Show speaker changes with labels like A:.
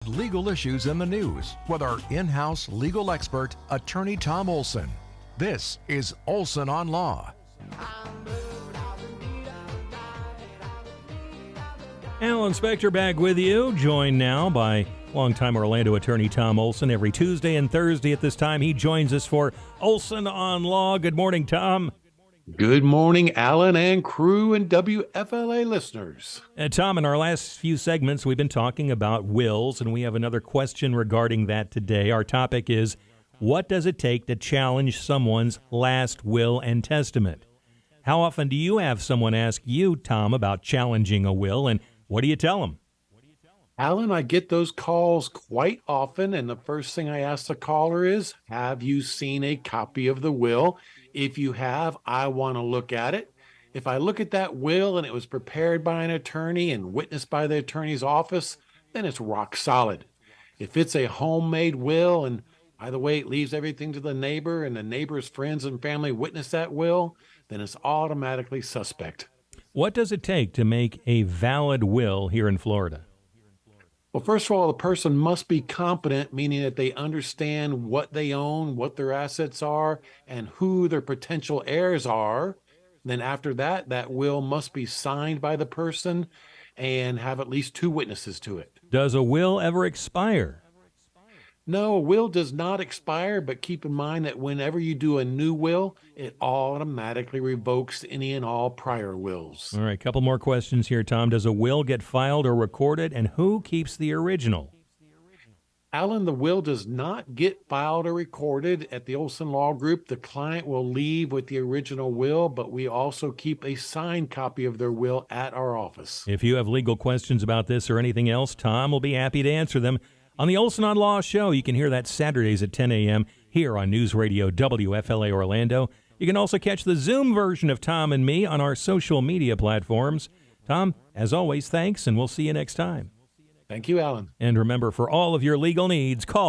A: legal issues in the news with our in-house legal expert, Attorney Tom Olsen. This is Olsen On Law.
B: Alan Spector back with you, joined now by longtime Orlando attorney Tom Olsen. Every Tuesday and Thursday at this time, he joins us for Olsen On Law. Good morning, Tom.
C: Good morning, Alan and crew and WFLA listeners.
B: Tom, in our last few segments, we've been talking about wills, and we have another question regarding that today. Our topic is, what does it take to challenge someone's last will and testament? How often do you have someone ask you, Tom, about challenging a will, and what do you tell them?
C: Alan, I get those calls quite often, and the first thing I ask the caller is, have you seen a copy of the will? If you have, I want to look at it. If I look at that will and it was prepared by an attorney and witnessed by the attorney's office, then it's rock solid. If it's a homemade will, and by the way, it leaves everything to the neighbor and the neighbor's friends and family witness that will, then it's automatically suspect.
B: What does it take to make a valid will here in Florida?
C: Well, first of all, the person must be competent, meaning that they understand what they own, what their assets are, and who their potential heirs are. Then after that, that will must be signed by the person and have at least two witnesses to it.
B: Does a will ever expire?
C: No, a will does not expire, but keep in mind that whenever you do a new will, it automatically revokes any and all prior wills.
B: All right, a couple more questions here, Tom. Does a will get filed or recorded, and who keeps the original?
C: Alan, the will does not get filed or recorded at the Olsen Law Group. The client will leave with the original will, but we also keep a signed copy of their will at our office.
B: If you have legal questions about this or anything else, Tom will be happy to answer them. On the Olsen On Law show, you can hear that Saturdays at 10 a.m. here on News Radio WFLA Orlando. You can also catch the Zoom version of Tom and me on our social media platforms. Tom, as always, thanks, and we'll see you next time.
C: Thank you, Alan.
B: And remember, for all of your legal needs, call